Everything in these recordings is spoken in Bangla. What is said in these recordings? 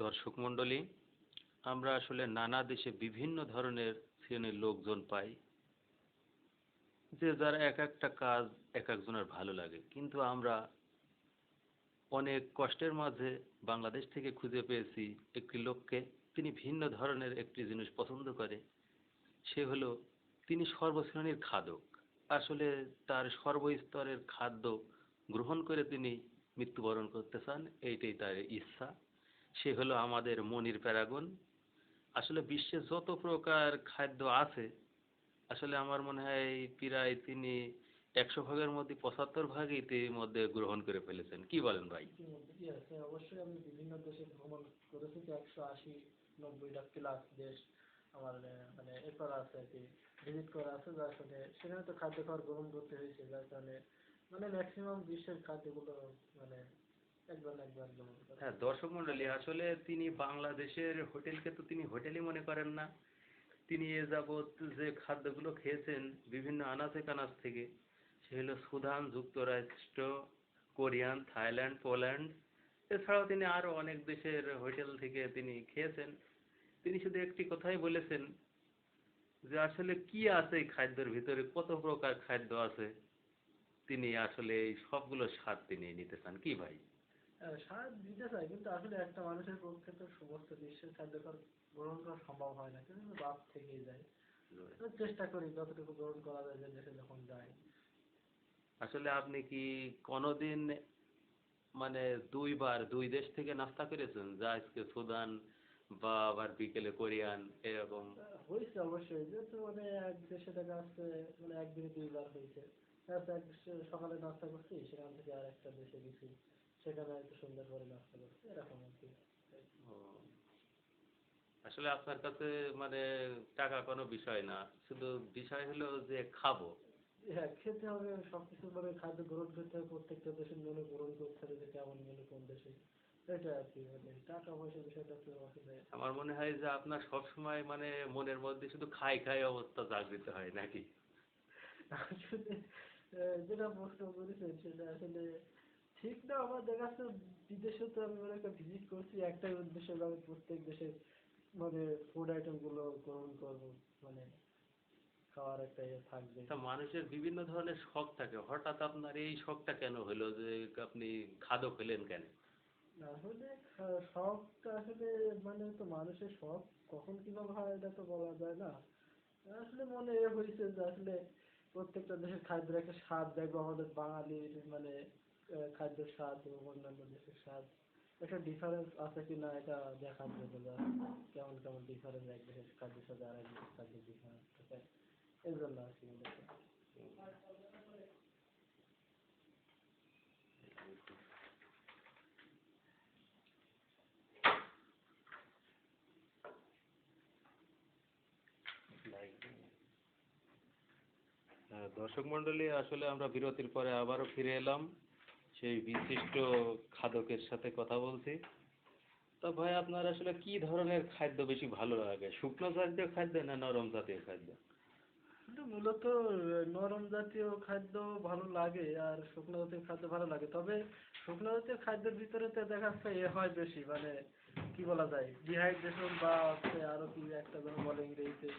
দর্শক মণ্ডলী, আমরা আসলে নানা দেশে বিভিন্ন ধরনের শ্রেণীর লোকজন পাই, যে যারা এক একটা কাজ এক একজনের ভালো লাগে, কিন্তু আমরা অনেক কষ্টের মাঝে বাংলাদেশ থেকে খুঁজে পেয়েছি একটি লোককে। তিনি ভিন্ন ধরনের একটি জিনিস পছন্দ করে। সে হলো, তিনি সর্বশ্রেণীর খাদক। আসলে তার সর্বস্তরের খাদ্য গ্রহণ করে তিনি মৃত্যুবরণ করতে চান, এইটাই তার ইচ্ছা। সে হলো আমাদের মনির প্যারাগন। আসলে বিশ্বে যত প্রকার খাদ্য আছে, আসলে আমার মনে হয় প্রায় তিনি 100 ভাগের মধ্যে 75 ভাগই এর মধ্যে গ্রহণ করে ফেলেছেন। কি বলেন ভাই? ইতিমধ্যে জি আছে, অবশ্যই আমি বিভিন্ন দেশে ভ্রমণ করেছি, যে 180-90টা প্লাস দেশ আমার মানে এ করা আছে আর কি, ভিজিট করা আছে, যার কারণে সেখানে তো খাদ্য খাবার গ্রহণ করতে হয়েছে, যার কারণে মানে ম্যাক্সিমাম বিশ্বের খাদ্যগুলো মানে একবার না একবার গ্রহণ করা। হ্যাঁ দর্শক মন্ডলী, আসলে তিনি বাংলাদেশের হোটেলকে তো তিনি হোটেলই মনে করেন না। তিনি এ যাবৎ যে খাদ্যগুলো খেয়েছেন বিভিন্ন আনাচে কানাচ থেকে, সে হলো সুদান, যুক্তরাষ্ট্র, কোরিয়ান, থাইল্যান্ড, পোল্যান্ড, এছাড়াও তিনি আরো অনেক দেশের হোটেল থেকে তিনি খেয়েছেন। তিনি শুধু একটি কথাই বলেছেন, যে আসলে কি আছে এই খাদ্যের ভিতরে, কত প্রকার খাদ্য আছে, তিনি আসলে এই সবগুলো স্বাদ তিনি নিতে চান। কি ভাই? স্বাদ দিতে চাই, কিন্তু আসলে একটা মানুষের পক্ষে তো সমস্ত বিশ্বের খাদ্য খাবার গ্রহণ করা সম্ভব হয় না, কিন্তু বাদ থেকেই যায়। তো চেষ্টা করি যতটুকু গ্রহণ করা যায়, যে দেশে যখন যাই। আসলে আপনি কি কোনোদিন মানে 2 বার 2 দেশ থেকে নাস্তা করেছেন, যা আজকে সুদান বা আবার বিকেলে কোরিয়ান এরকম? হয়েছে অবশ্যই, যেহেতু মানে এক দেশে দেখা যাচ্ছে মানে একদিনে 2 বার হয়েছে। এক দেশে সকালে নাস্তা করছি, সেখান থেকে আর একটা দেশে গেছি, সেখানে একটু সন্ধ্যার পরে নাস্তা করছি, এরকম আর কি। ও, আসলে আপনার কাছে মানে টাকা কোনো বিষয় না, শুধু বিষয় হলো যে খাবো। হ্যাঁ, খেতে হবে, সবকিছু মানে খাদ্য গ্রহণ করতে হবে, প্রত্যেকটা দেশের মেনু গ্রহণ করতে হবে, যে কেমন মেনু কোন দেশে, এটা আর কি। মানে টাকা পয়সা বিষয়টা তো আসলে আমার মনে হয় যে আপনার সব সময় মানে মনের মধ্যে শুধু খাই খাই অবস্থা জাগৃত হয় নাকি? আসলে যেটা প্রশ্ন করেছেন সেটা আসলে ঠিক না। আমার দেখা যাচ্ছে বিদেশে তো আমি মানে একটা ভিজিট করছি একটাই উদ্দেশ্যে, যে আমি প্রত্যেক দেশের মানে ফুড আইটেম গুলো গ্রহণ করবো, মানে খাওয়ার একটা ইয়ে থাকবে। তা মানুষের বিভিন্ন ধরনের শখ থাকে, হঠাৎ আপনার এই শখটা কেন হলো যে আপনি খাদক হলেন কেন? আসলে শখটা আসলে মানে তো মানুষের শখ কখন কিভাবে হয় এটা তো বলা যায় না। আসলে মনে এ হয়েছে যে আসলে প্রত্যেকটা দেশের খাদ্যের একটা স্বাদ দেখবো, আমাদের বাঙালির মানে খাদ্যের স্বাদ এবং অন্যান্য দেশের স্বাদ একটা ডিফারেন্স আছে কিনা এটা দেখার জন্য, যে কেমন কেমন ডিফারেন্স এক দেশের খাদ্যের সাথে আর এক দেশের খাদ্যের ডিফারেন্স থাকে, এই জন্য আর কি মূলত। দর্শক মন্ডলী, আসলে আমরা বিরতির পরে আবারও ফিরে এলাম সেই বিশিষ্ট খাদকের সাথে কথা বলছি। তো ভাই, আপনার আসলে কি ধরনের খাদ্য বেশি ভালো লাগে, শুকনো জাতীয় খাদ্য না নরম জাতীয় খাদ্য? কিন্তু মূলত নরম জাতীয় খাদ্য ভালো লাগে আর শুকনো জাতীয় খাদ্য ভালো লাগে, তবে শুকনো জাতীয় খাদ্যের ভিতরে তো দেখা যাচ্ছে এ হয় বেশি, মানে কি বলা যায়, ডিহাইড্রেশন বা হচ্ছে আরো কি একটা যেন বলে ইংরেজিতে,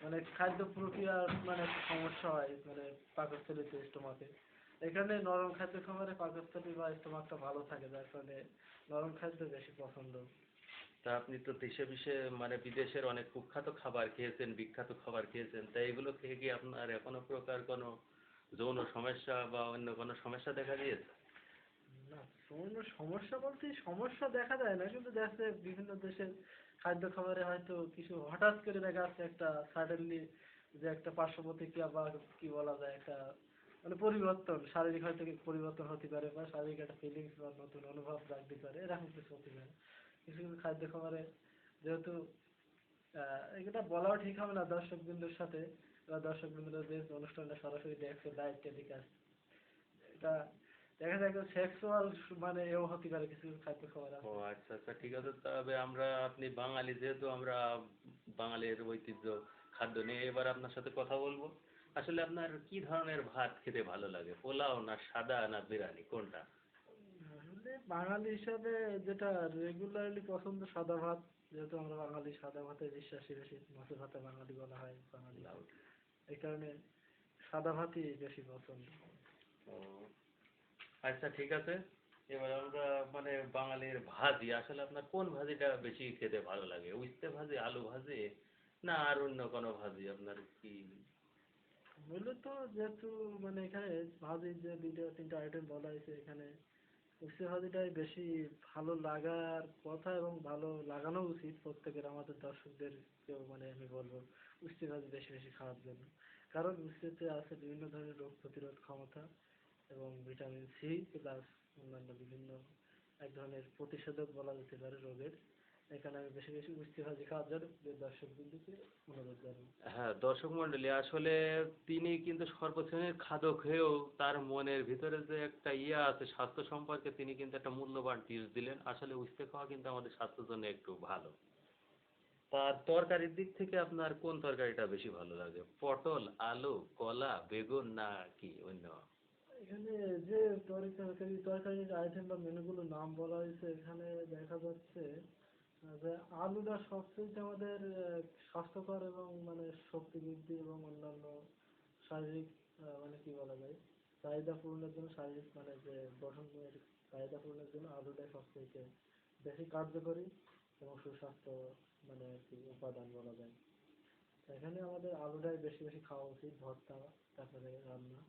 মানে খাদ্য প্রক্রিয়ার মানে একটা সমস্যা হয়, মানে পাকস্থলীতে, স্টোমাকে। এখানে নরম খাদ্য খাবারে পাকস্থলী বা স্টোমাকটা ভালো থাকে, যার কারণে নরম খাদ্য বেশি পছন্দ। তা আপনি তো দেশে বিশে মানে বিদেশের অনেক কুখ্যাত খাবার খেয়েছেন, বিখ্যাত খাবার খেয়েছেন, তাই এগুলো খেয়ে কি আপনার এখনো প্রকার কোনো যৌন সমস্যা বা অন্য কোনো সমস্যা দেখা দিয়েছে? না, কোনো সমস্যা বলতে সমস্যা দেখা যায় না, কিন্তু দেখা যাচ্ছে বিভিন্ন দেশের খাদ্য খাবারে হয়তো কিছু হঠাৎ করে দেখা যাচ্ছে একটা সাডেনলি যে একটা পার্শ্ব প্রতিক্রিয়া বা কি বলা যায় একটা মানে পরিবর্তন, শারীরিক হয়তো কি পরিবর্তন হতে পারে, বা শারীরিক একটা ফিলিংস বা নতুন অনুভব জাগতে পারে, এরকম কিছু হতে পারে কিছু কিছু খাদ্য খাবারে। যেহেতু এটা বলাও ঠিক হবে না দর্শক বিন্দুর সাথে, বা দর্শক বিন্দুরা যে অনুষ্ঠানটা সরাসরি দেখছে লাইভ টেলিকাস্ট, এটা দেখা যায় সেক্সুয়াল মানে এও হতে পারে, কিছু কিছু খাদ্য খাবার ও আছে। আচ্ছা আচ্ছা, ঠিক আছে। তবে আমরা, আপনি বাঙালি যেহেতু, আমরা বাঙালির ঐতিহ্য খাদ্য নিয়ে এবার আপনার সাথে কথা বলবো। আসলে আপনার কি ধরনের ভাত খেতে ভালো লাগে, পোলাও না সাদা না বিরিয়ানি, কোনটা? আসলে বাঙালি হিসাবে যেটা রেগুলারলি পছন্দ সাদা ভাত, যেহেতু আমরা বাঙালি সাদা ভাতে বিশ্বাসী বেশি, মাছে ভাতে বাঙালি বলা হয় বাঙালি, এই কারণে সাদা ভাতই বেশি পছন্দ। ও, আচ্ছা ঠিক আছে। এবার আমরা মানে বাঙালির ভাজি, আসলে আপনার কোন ভাজিটা বেশি খেতে ভালো লাগে? উস্তে ভাজি, আলু ভাজি, না আর অন্য কোনো ভাজি আপনার কি? মূলত যেহেতু মানে এখানে ভাজির যে দুইটা তিনটা আইটেম বলা হয়েছে, এখানে উস্তে ভাজিটাই বেশি ভালো লাগার কথা এবং ভালো লাগানো উচিত প্রত্যেকের, আমাদের দর্শকদের কেউ মানে আমি বলবো উস্তে ভাজি বেশি বেশি খাওয়ার জন্য। কারণ উস্তেতে আছে বিভিন্ন ধরনের রোগ প্রতিরোধ ক্ষমতা এবং ভিটামিন সি প্লাস অন্যান্য বিভিন্ন এক ধরনের প্রতিষেধক বলা যেতে পারে রোগের। এখানে আমি বেশি বেশি উস্তে ভাজি খাওয়ার জন্য দর্শক বিন্দুকে অনুরোধ জানাই। হ্যাঁ, দর্শক মণ্ডলী, আসলে তিনি কিন্তু সর্বশ্রেণীর খাদ্য খেয়েও তার মনের ভিতরে যে একটা ইয়ে আছে স্বাস্থ্য সম্পর্কে, তিনি কিন্তু একটা মূল্যবান টিপস দিলেন। আসলে উস্তে খাওয়া কিন্তু আমাদের স্বাস্থ্যের জন্য একটু ভালো। তার তরকারির দিক থেকে আপনার কোন তরকারিটা বেশি ভালো লাগে? পটল, আলু, কলা, বেগুন, না কি অন্য? এখানে যে তরকারির আইটেম বা মেনুগুলোর নাম বলা হয়েছে, এখানে দেখা যাচ্ছে যে আলুটা সবচেয়ে আমাদের স্বাস্থ্যকর এবং মানে শক্তি বৃদ্ধি এবং অন্যান্য শারীরিক মানে কি বলা যায় চাহিদা পূরণের জন্য, শারীরিক মানে যে গঠনের চাহিদা পূরণের জন্য আলুটাই সবচেয়ে বেশি কার্যকরী এবং সুস্বাস্থ্য মানে কি উপাদান বলা যায়। এখানে আমাদের আলুটাই বেশি বেশি খাওয়া উচিত, ভর্তা তারপরে রান্না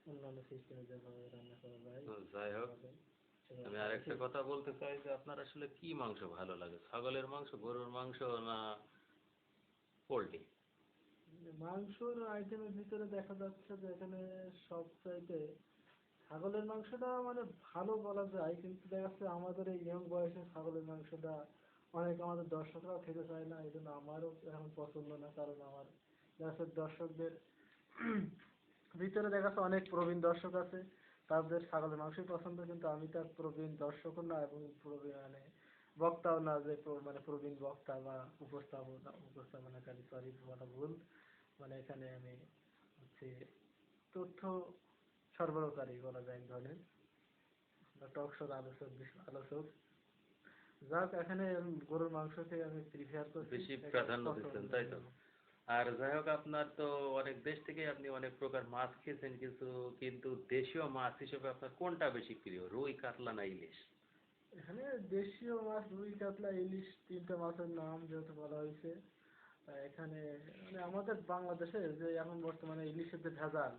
অন্যান্য সিস্টেমে যেভাবে রান্না করা যায় তো যাই হোক, খাওয়া যায় সেভাবে আমি খাওয়া আরেকটা উচিত। কথা বলতে চাই যে আপনার আসলে কি মাংস ভালো লাগে? ছাগলের মাংস, গরুর মাংস, না পোলট্রি? মাংসর আইটেমের ভিতরে দেখা যাচ্ছে যে এখানে সবচাইতে ছাগলের মাংসটা মানে ভালো বলা যায়, কিন্তু দেখা যাচ্ছে আমাদের এই ইয়ং বয়সে ছাগলের মাংসটা অনেক আমাদের দর্শকরাও খেতে চায় না, এই জন্য আমারও এখন পছন্দ না। কারণ আমার দেখা যাচ্ছে দর্শকদের ভিতরে দেখা যাচ্ছে অনেক প্রবীণ দর্শক আছে, তাদের ছাগলের মাংসই পছন্দ, কিন্তু আমি তার প্রবীণ দর্শকও না এবং প্রবীণ মানে বক্তাও না যে মানে প্রবীণ বক্তা বা উপস্থাপনাকারী, সরি বলা ভুল, মানে এখানে আমি হচ্ছে তথ্য সরবরাহকারী বলা যায় এক ধরনের, বা টক শোর আলোচক আলোচক। যাক, এখানে গরুর মাংসকে আমি প্রিফার করছি, বেশি এটা প্রাধান্য দিচ্ছেন, পছন্দ। তাই তো? আর যাই হোক, আপনার তো অনেক দেশ থেকে আপনি অনেক প্রকার মাছ খেয়েছেন, কিন্তু কিন্তু দেশীয় মাছ হিসেবে আপনার কোনটা বেশি প্রিয়? রুই, কাতলা, না ইলিশ? এখানে দেশীয় মাছ রুই কাতলা ইলিশ তিনটা মাছের নাম যেহেতু বলা হয়েছে, এখানে মানে আমাদের বাংলাদেশে যে এখন বর্তমানে ইলিশের যে ভেজাল,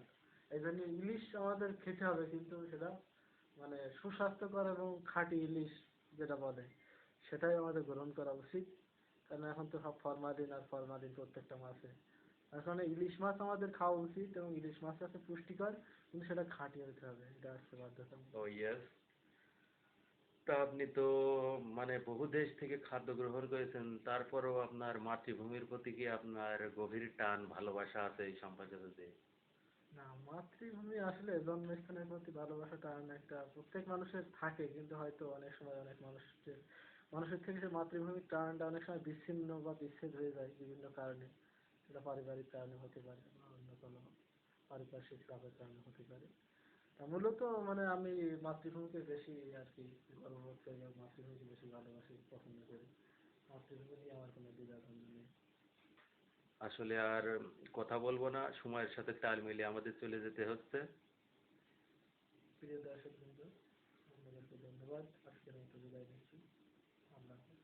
এই জন্য ইলিশ আমাদের খেতে হবে, কিন্তু সেটা মানে সুস্বাস্থ্যকর এবং খাঁটি ইলিশ যেটা বলে সেটাই আমাদের গ্রহণ করা উচিত। কারণ এখন তো সব ফরমালিন আর ফরমালিন প্রত্যেকটা মাছে। এখন ইলিশ মাছ আমাদের খাওয়া উচিত এবং ইলিশ মাছ আছে পুষ্টিকর, কিন্তু সেটা খাঁটি হতে হবে, এটা হচ্ছে বাধ্যতামূলক। ও ইয়েস। তা আপনি তো মানে বহু দেশ থেকে খাদ্য গ্রহণ করেছেন, তারপরেও আপনার মাতৃভূমির প্রতি কি আপনার গভীর টান ভালোবাসা আছে এই সম্পর্কে যদি? না, মাতৃভূমি আসলে জন্মস্থানের প্রতি ভালোবাসাটা একটা প্রত্যেক মানুষের থাকে, কিন্তু হয়তো অনেক সময় অনেক মানুষের থেকে সে মাতৃভূমির টানটা অনেক সময় বিচ্ছিন্ন বা বিচ্ছেদ হয়ে যায় বিভিন্ন কারণে। সেটা পারিবারিক কারণে হতে পারে বা অন্য কোনো পারিপার্শ্বিক চাপের কারণে হতে পারে। তা মূলত মানে আমি মাতৃভূমিকে বেশি আর কি গর্ববোধ করি এবং মাতৃভূমিকে বেশি ভালোবাসি, পছন্দ করি। মাতৃভূমি নিয়ে আমার কোনো দ্বিধাদ্বন্দ্ব নেই। আসলে আর কথা বলবো না, সময়ের সাথে তাল মিলিয়ে আমাদের চলে যেতে হচ্ছে। প্রিয় দর্শক বৃন্দ, আপনাদেরকে ধন্যবাদ, আজকের মতো বিদায় নিচ্ছি। আল্লাহ হাফেজ।